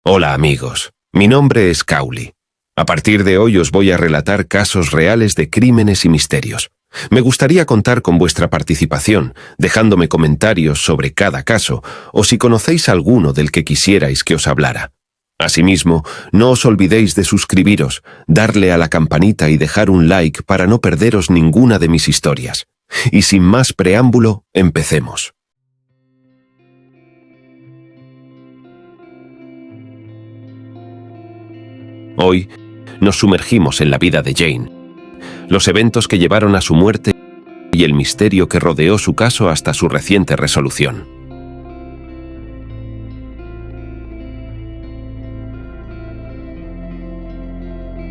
Hola amigos, mi nombre es Cowley. A partir de hoy os voy a relatar casos reales de crímenes y misterios. Me gustaría contar con vuestra participación, dejándome comentarios sobre cada caso, o si conocéis alguno del que quisierais que os hablara. Asimismo, no os olvidéis de suscribiros, darle a la campanita y dejar un like para no perderos ninguna de mis historias. Y sin más preámbulo, empecemos. Hoy nos sumergimos en la vida de Jane, los eventos que llevaron a su muerte y el misterio que rodeó su caso hasta su reciente resolución.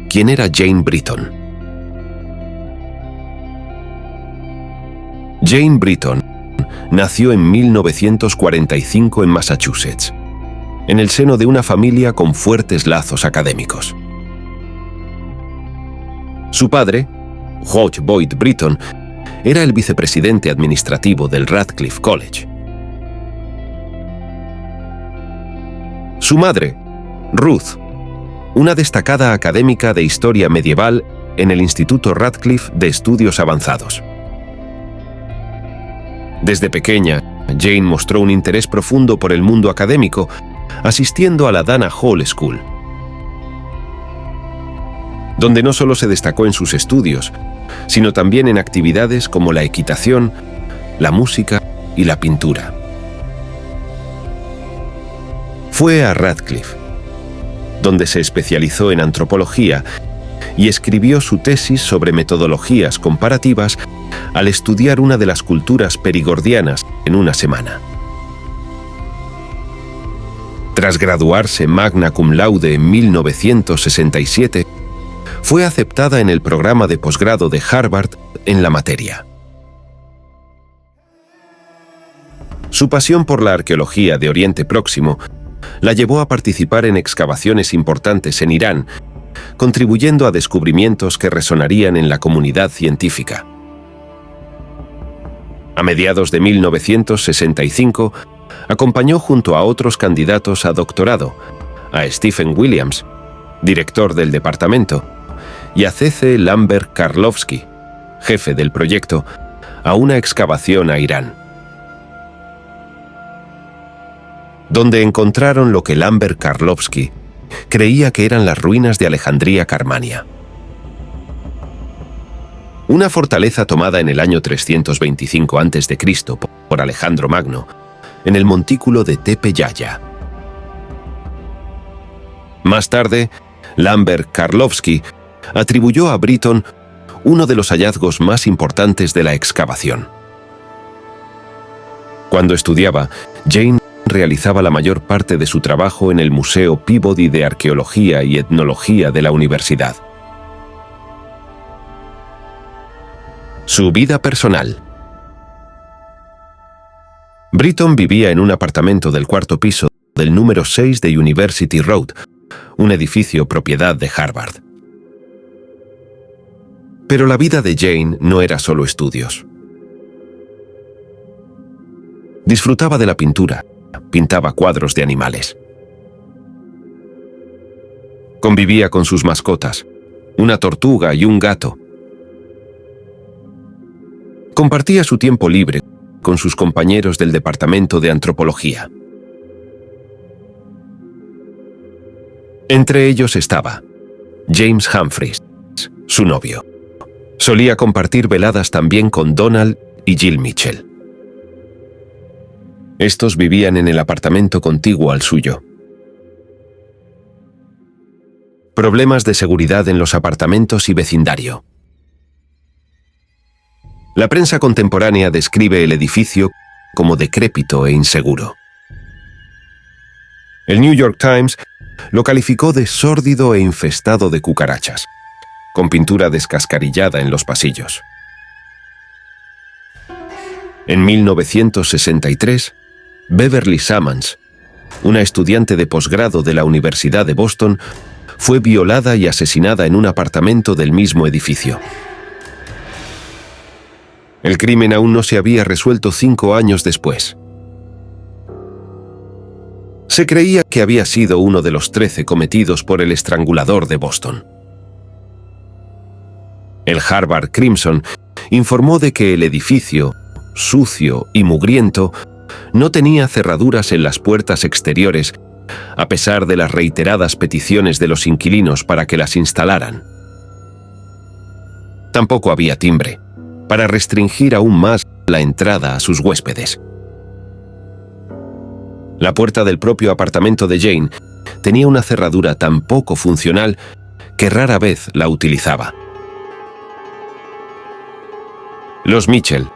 ¿Quién era Jane Britton? Jane Britton nació en 1945 en Massachusetts, en el seno de una familia con fuertes lazos académicos. Su padre, Hugh Boyd Britton, era el vicepresidente administrativo del Radcliffe College. Su madre, Ruth, una destacada académica de historia medieval en el Instituto Radcliffe de Estudios Avanzados. Desde pequeña, Jane mostró un interés profundo por el mundo académico, asistiendo a la Dana Hall School, donde no solo se destacó en sus estudios, sino también en actividades como la equitación, la música y la pintura. Fue a Radcliffe, donde se especializó en antropología y escribió su tesis sobre metodologías comparativas al estudiar una de las culturas perigordianas en una semana. Tras graduarse magna cum laude en 1967, fue aceptada en el programa de posgrado de Harvard en la materia. Su pasión por la arqueología de Oriente Próximo la llevó a participar en excavaciones importantes en Irán, contribuyendo a descubrimientos que resonarían en la comunidad científica. A mediados de 1965, acompañó junto a otros candidatos a doctorado, a Stephen Williams, director del departamento, y a C.C. Lambert Karlovsky, jefe del proyecto, a una excavación a Irán, donde encontraron lo que Lambert Karlovsky creía que eran las ruinas de Alejandría Carmania, una fortaleza tomada en el año 325 a.C. por Alejandro Magno, en el montículo de Tepe Yaya. Más tarde, Lambert Karlovsky atribuyó a Britton uno de los hallazgos más importantes de la excavación. Cuando estudiaba, Jane realizaba la mayor parte de su trabajo en el Museo Peabody de Arqueología y Etnología de la universidad. Su vida personal. Britton vivía en un apartamento del cuarto piso del número 6 de University Road, un edificio propiedad de Harvard. Pero la vida de Jane no era solo estudios. Disfrutaba de la pintura, pintaba cuadros de animales. Convivía con sus mascotas, una tortuga y un gato. Compartía su tiempo libre con sus compañeros del departamento de antropología. Entre ellos estaba James Humphreys, su novio. Solía compartir veladas también con Donald y Jill Mitchell. Estos vivían en el apartamento contiguo al suyo. Problemas de seguridad en los apartamentos y vecindario. La prensa contemporánea describe el edificio como decrépito e inseguro. El New York Times lo calificó de sórdido e infestado de cucarachas, con pintura descascarillada en los pasillos. En 1963, Beverly Sammons, una estudiante de posgrado de la Universidad de Boston, fue violada y asesinada en un apartamento del mismo edificio. El crimen aún no se había resuelto 5 años después. Se creía que había sido uno de los 13 cometidos por el estrangulador de Boston. El Harvard Crimson informó de que el edificio, sucio y mugriento, no tenía cerraduras en las puertas exteriores, a pesar de las reiteradas peticiones de los inquilinos para que las instalaran. Tampoco había timbre, para restringir aún más la entrada a sus huéspedes. La puerta del propio apartamento de Jane tenía una cerradura tan poco funcional que rara vez la utilizaba. Los Mitchell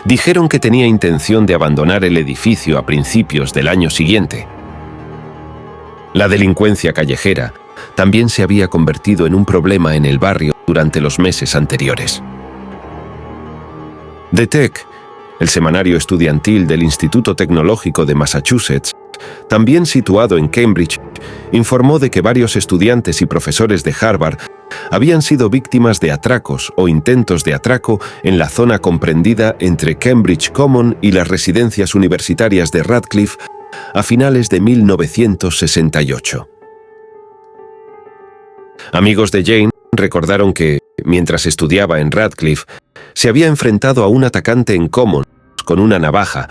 dijeron que tenía intención de abandonar el edificio a principios del año siguiente. La delincuencia callejera también se había convertido en un problema en el barrio durante los meses anteriores. The Tech, el semanario estudiantil del Instituto Tecnológico de Massachusetts, también situado en Cambridge, informó de que varios estudiantes y profesores de Harvard habían sido víctimas de atracos o intentos de atraco en la zona comprendida entre Cambridge Common y las residencias universitarias de Radcliffe a finales de 1968. Amigos de Jane recordaron que, mientras estudiaba en Radcliffe, se había enfrentado a un atacante en Common con una navaja,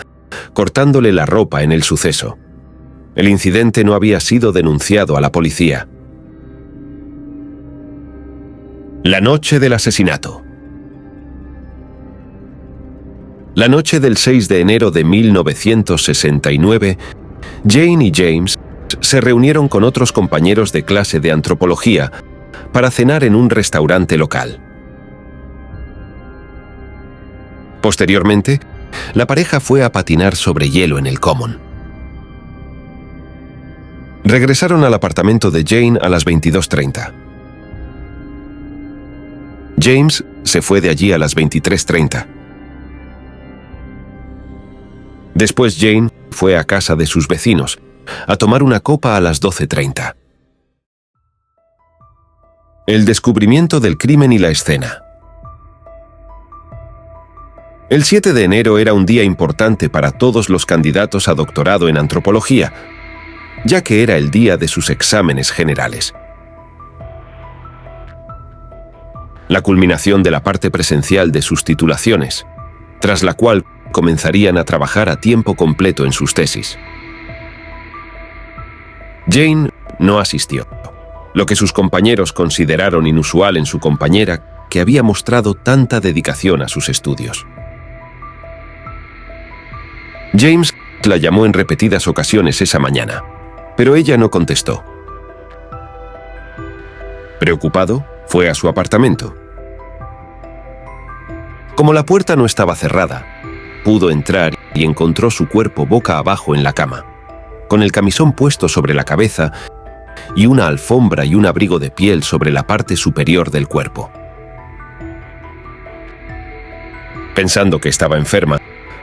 cortándole la ropa en el suceso. El incidente no había sido denunciado a la policía. La noche del asesinato. La noche del 6 de enero de 1969, Jane y James se reunieron con otros compañeros de clase de antropología para cenar en un restaurante local. Posteriormente, la pareja fue a patinar sobre hielo en el Common. Regresaron al apartamento de Jane a las 22:30. James se fue de allí a las 23:30. Después Jane fue a casa de sus vecinos a tomar una copa a las 12:30. El descubrimiento del crimen y la escena. El 7 de enero era un día importante para todos los candidatos a doctorado en antropología, ya que era el día de sus exámenes generales. La culminación de la parte presencial de sus titulaciones, tras la cual comenzarían a trabajar a tiempo completo en sus tesis. Jane no asistió, lo que sus compañeros consideraron inusual en su compañera, que había mostrado tanta dedicación a sus estudios. James la llamó en repetidas ocasiones esa mañana, pero ella no contestó. Preocupado, fue a su apartamento. Como la puerta no estaba cerrada, pudo entrar y encontró su cuerpo boca abajo en la cama, con el camisón puesto sobre la cabeza y una alfombra y un abrigo de piel sobre la parte superior del cuerpo. Pensando que estaba enferma,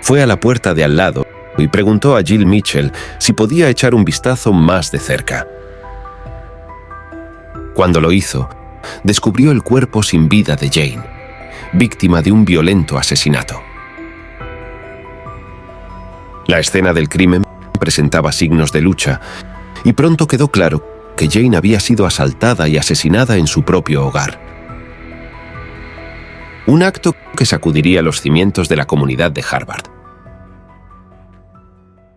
fue a la puerta de al lado y preguntó a Jill Mitchell si podía echar un vistazo más de cerca. Cuando lo hizo, descubrió el cuerpo sin vida de Jane, víctima de un violento asesinato. La escena del crimen presentaba signos de lucha, y pronto quedó claro que Jane había sido asaltada y asesinada en su propio hogar. Un acto que sacudiría los cimientos de la comunidad de Harvard.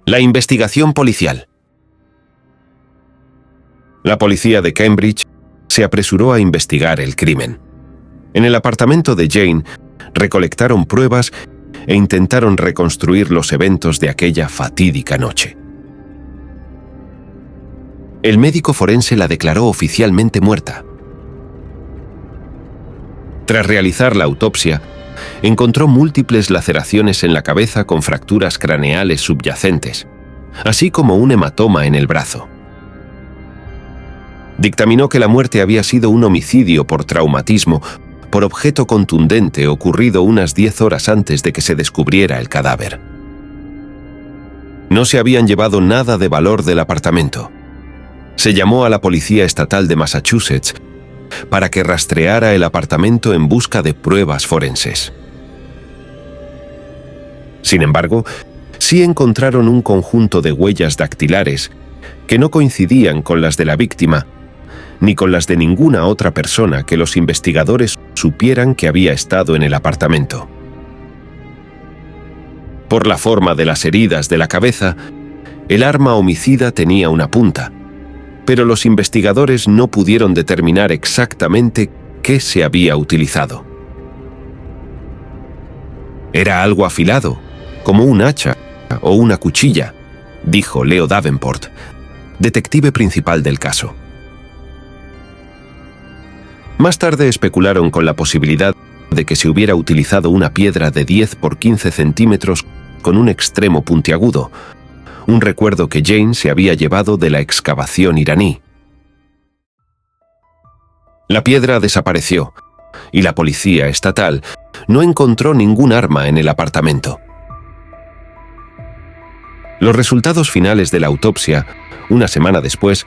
La investigación policial. La policía de Cambridge se apresuró a investigar el crimen. En el apartamento de Jane recolectaron pruebas e intentaron reconstruir los eventos de aquella fatídica noche. El médico forense la declaró oficialmente muerta. Tras realizar la autopsia, encontró múltiples laceraciones en la cabeza con fracturas craneales subyacentes, así como un hematoma en el brazo. Dictaminó que la muerte había sido un homicidio por traumatismo por objeto contundente ocurrido unas 10 horas antes de que se descubriera el cadáver. No se habían llevado nada de valor del apartamento. Se llamó a la Policía Estatal de Massachusetts para que rastreara el apartamento en busca de pruebas forenses. Sin embargo, sí encontraron un conjunto de huellas dactilares que no coincidían con las de la víctima, ni con las de ninguna otra persona que los investigadores supieran que había estado en el apartamento. Por la forma de las heridas de la cabeza, el arma homicida tenía una punta, pero los investigadores no pudieron determinar exactamente qué se había utilizado. Era algo afilado, como un hacha o una cuchilla, dijo Leo Davenport, detective principal del caso. Más tarde especularon con la posibilidad de que se hubiera utilizado una piedra de 10 por 15 centímetros con un extremo puntiagudo, un recuerdo que Jane se había llevado de la excavación iraní. La piedra desapareció, y la policía estatal no encontró ningún arma en el apartamento. Los resultados finales de la autopsia, una semana después,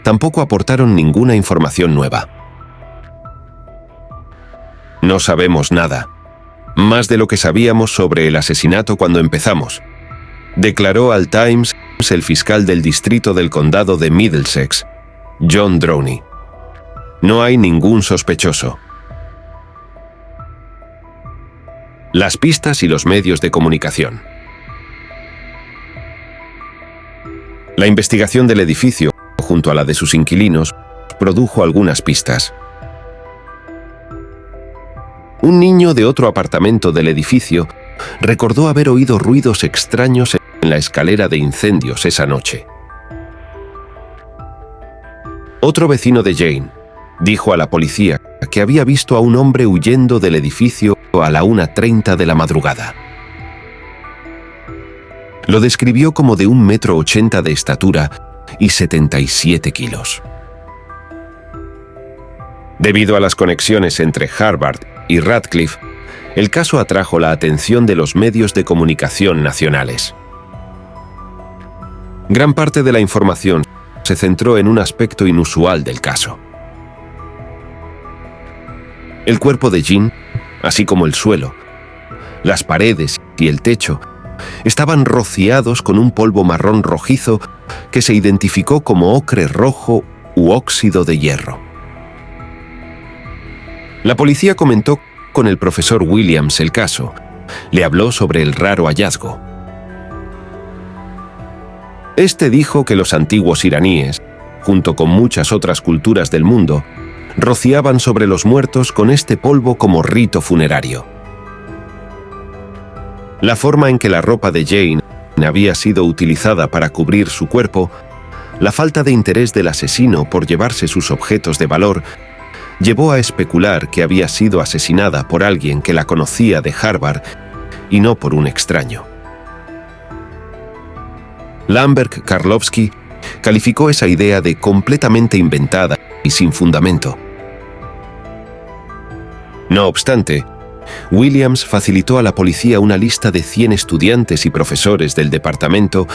tampoco aportaron ninguna información nueva. No sabemos nada, más de lo que sabíamos sobre el asesinato cuando empezamos, declaró al Times el fiscal del distrito del condado de Middlesex, John Droney. No hay ningún sospechoso. Las pistas y los medios de comunicación. La investigación del edificio, junto a la de sus inquilinos, produjo algunas pistas. Un niño de otro apartamento del edificio recordó haber oído ruidos extraños en la escalera de incendios esa noche. Otro vecino de Jane dijo a la policía que había visto a un hombre huyendo del edificio a la 1:30 de la madrugada. Lo describió como de 1,80 m de estatura y 77 kilos. Debido a las conexiones entre Harvard y Radcliffe, el caso atrajo la atención de los medios de comunicación nacionales. Gran parte de la información se centró en un aspecto inusual del caso. El cuerpo de Jean, así como el suelo, las paredes y el techo, estaban rociados con un polvo marrón rojizo que se identificó como ocre rojo u óxido de hierro. La policía comentó con el profesor Williams el caso. Le habló sobre el raro hallazgo. Este dijo que los antiguos iraníes, junto con muchas otras culturas del mundo, rociaban sobre los muertos con este polvo como rito funerario. La forma en que la ropa de Jane había sido utilizada para cubrir su cuerpo, la falta de interés del asesino por llevarse sus objetos de valor, llevó a especular que había sido asesinada por alguien que la conocía de Harvard y no por un extraño. Lambert Karlovsky calificó esa idea de completamente inventada y sin fundamento. No obstante, Williams facilitó a la policía una lista de 100 estudiantes y profesores del departamento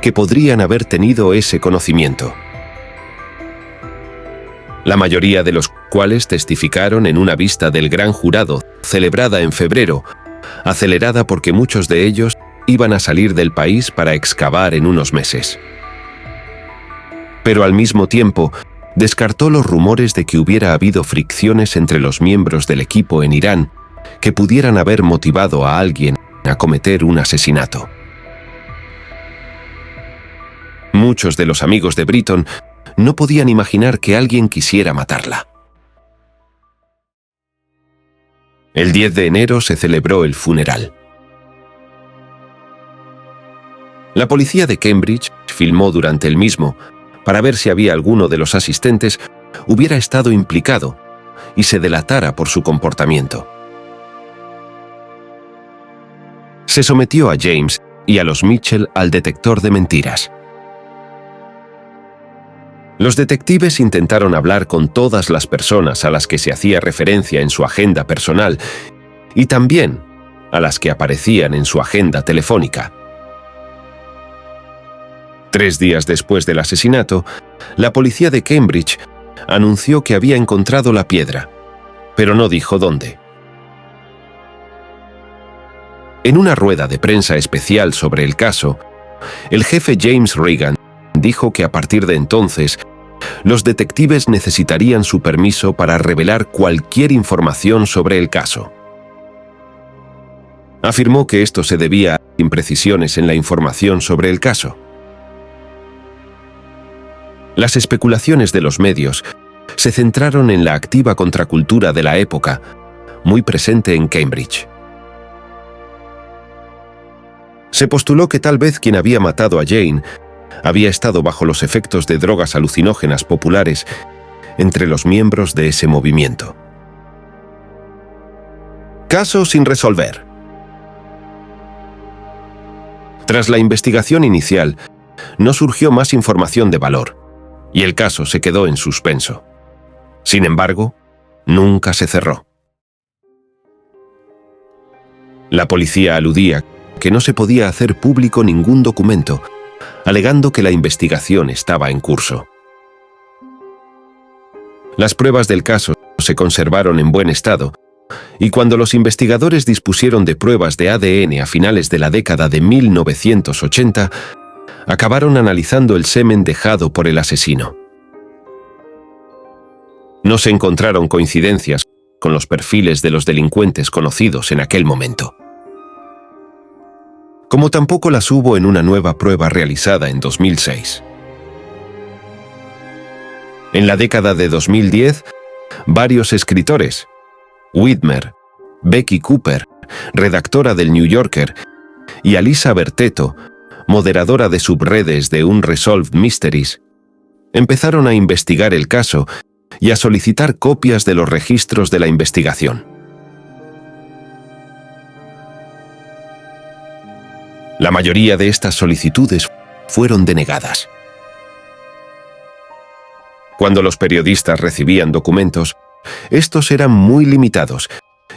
que podrían haber tenido ese conocimiento. La mayoría de los cuales testificaron en una vista del gran jurado celebrada en febrero, acelerada porque muchos de ellos iban a salir del país para excavar en unos meses. Pero al mismo tiempo, descartó los rumores de que hubiera habido fricciones entre los miembros del equipo en Irán que pudieran haber motivado a alguien a cometer un asesinato. Muchos de los amigos de Britton no podían imaginar que alguien quisiera matarla. El 10 de enero se celebró el funeral. La policía de Cambridge filmó durante el mismo para ver si había alguno de los asistentes hubiera estado implicado y se delatara por su comportamiento. Se sometió a James y a los Mitchell al detector de mentiras. Los detectives intentaron hablar con todas las personas a las que se hacía referencia en su agenda personal y también a las que aparecían en su agenda telefónica. 3 días después del asesinato, la policía de Cambridge anunció que había encontrado la piedra, pero no dijo dónde. En una rueda de prensa especial sobre el caso, el jefe James Regan dijo que a partir de entonces, los detectives necesitarían su permiso para revelar cualquier información sobre el caso. Afirmó que esto se debía a imprecisiones en la información sobre el caso. Las especulaciones de los medios se centraron en la activa contracultura de la época, muy presente en Cambridge. Se postuló que tal vez quien había matado a Jane había estado bajo los efectos de drogas alucinógenas populares entre los miembros de ese movimiento. Caso sin resolver. Tras la investigación inicial, no surgió más información de valor, y el caso se quedó en suspenso. Sin embargo, nunca se cerró. La policía aludía que no se podía hacer público ningún documento, alegando que la investigación estaba en curso. Las pruebas del caso se conservaron en buen estado, y cuando los investigadores dispusieron de pruebas de ADN a finales de la década de 1980, acabaron analizando el semen dejado por el asesino. No se encontraron coincidencias con los perfiles de los delincuentes conocidos en aquel momento, como tampoco las hubo en una nueva prueba realizada en 2006. En la década de 2010, varios escritores, Whitmer, Becky Cooper, redactora del New Yorker, y Alisa Bertetto, moderadora de subredes de Unresolved Mysteries, empezaron a investigar el caso y a solicitar copias de los registros de la investigación. La mayoría de estas solicitudes fueron denegadas. Cuando los periodistas recibían documentos, estos eran muy limitados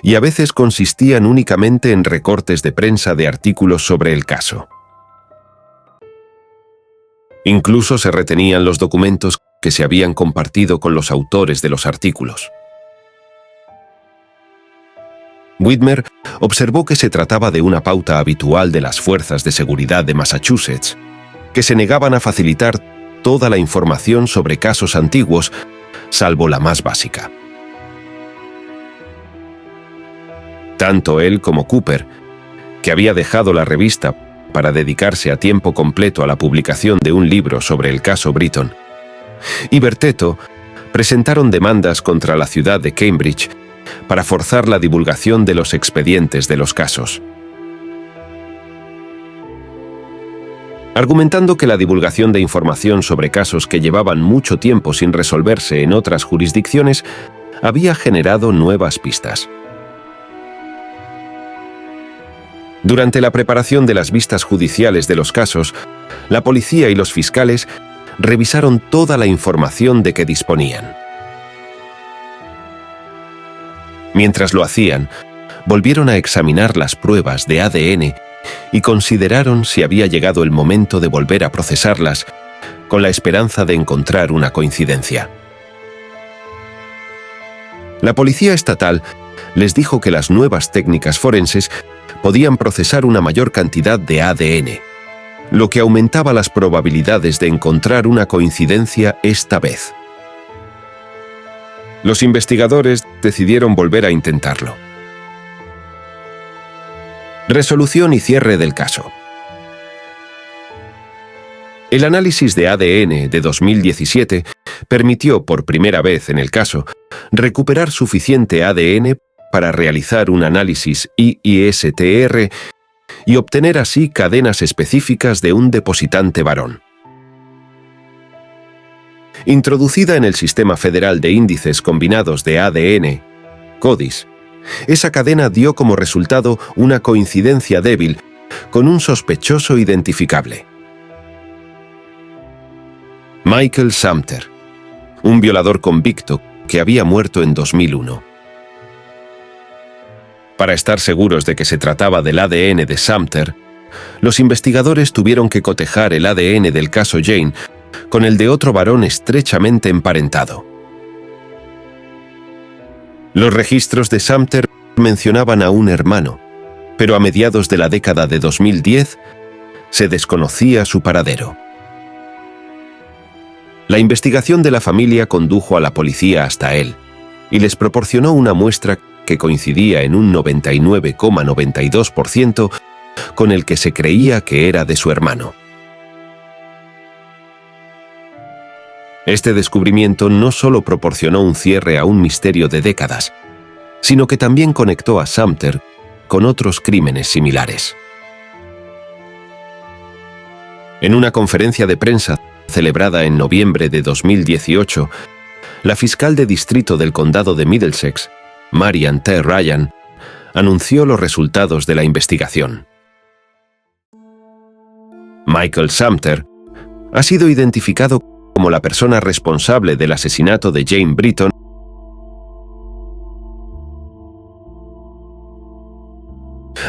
y a veces consistían únicamente en recortes de prensa de artículos sobre el caso. Incluso se retenían los documentos que se habían compartido con los autores de los artículos. Whitmer observó que se trataba de una pauta habitual de las fuerzas de seguridad de Massachusetts, que se negaban a facilitar toda la información sobre casos antiguos, salvo la más básica. Tanto él como Cooper, que había dejado la revista para dedicarse a tiempo completo a la publicación de un libro sobre el caso Britton, y Bertetto presentaron demandas contra la ciudad de Cambridge para forzar la divulgación de los expedientes de los casos, argumentando que la divulgación de información sobre casos que llevaban mucho tiempo sin resolverse en otras jurisdicciones había generado nuevas pistas. Durante la preparación de las vistas judiciales de los casos, la policía y los fiscales revisaron toda la información de que disponían. Mientras lo hacían, volvieron a examinar las pruebas de ADN y consideraron si había llegado el momento de volver a procesarlas, con la esperanza de encontrar una coincidencia. La policía estatal les dijo que las nuevas técnicas forenses podían procesar una mayor cantidad de ADN, lo que aumentaba las probabilidades de encontrar una coincidencia esta vez. Los investigadores decidieron volver a intentarlo. Resolución y cierre del caso. El análisis de ADN de 2017 permitió, por primera vez en el caso, recuperar suficiente ADN para realizar un análisis IISTR y obtener así cadenas específicas de un depositante varón. Introducida en el Sistema Federal de Índices Combinados de ADN, CODIS, esa cadena dio como resultado una coincidencia débil con un sospechoso identificable: Michael Sumter, un violador convicto que había muerto en 2001. Para estar seguros de que se trataba del ADN de Sumter, los investigadores tuvieron que cotejar el ADN del caso Jane con el de otro varón estrechamente emparentado. Los registros de Sumter mencionaban a un hermano, pero a mediados de la década de 2010 se desconocía su paradero. La investigación de la familia condujo a la policía hasta él y les proporcionó una muestra que coincidía en un 99,92% con el que se creía que era de su hermano. Este descubrimiento no solo proporcionó un cierre a un misterio de décadas, sino que también conectó a Sumter con otros crímenes similares. En una conferencia de prensa celebrada en noviembre de 2018, la fiscal de distrito del condado de Middlesex, Marian T. Ryan, anunció los resultados de la investigación. Michael Sumter ha sido identificado como la persona responsable del asesinato de Jane Britton.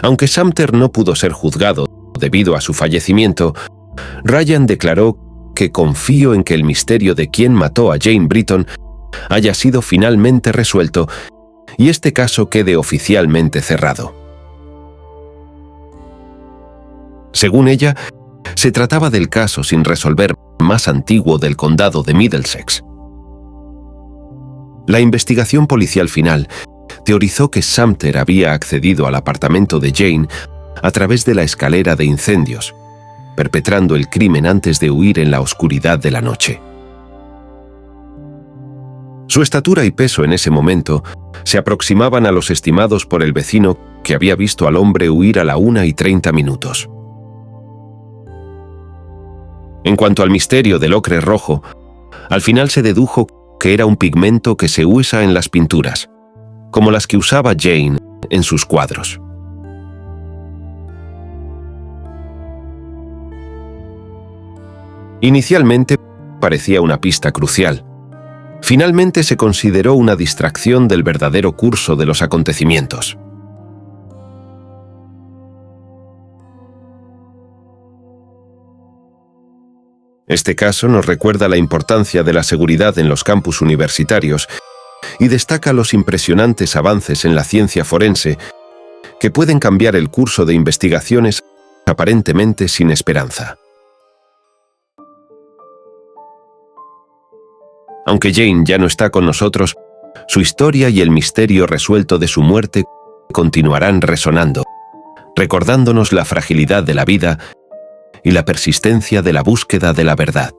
Aunque Sumter no pudo ser juzgado debido a su fallecimiento, Ryan declaró que confío en que el misterio de quién mató a Jane Britton haya sido finalmente resuelto y este caso quede oficialmente cerrado. Según ella, se trataba del caso sin resolver más antiguo del condado de Middlesex. La investigación policial final teorizó que Sumter había accedido al apartamento de Jane a través de la escalera de incendios, perpetrando el crimen antes de huir en la oscuridad de la noche. Su estatura y peso en ese momento se aproximaban a los estimados por el vecino que había visto al hombre huir a la 1:30. En cuanto al misterio del ocre rojo, al final se dedujo que era un pigmento que se usa en las pinturas, como las que usaba Jane en sus cuadros. Inicialmente parecía una pista crucial. Finalmente se consideró una distracción del verdadero curso de los acontecimientos. Este caso nos recuerda la importancia de la seguridad en los campus universitarios y destaca los impresionantes avances en la ciencia forense que pueden cambiar el curso de investigaciones aparentemente sin esperanza. Aunque Jane ya no está con nosotros, su historia y el misterio resuelto de su muerte continuarán resonando, recordándonos la fragilidad de la vida y la persistencia de la búsqueda de la verdad.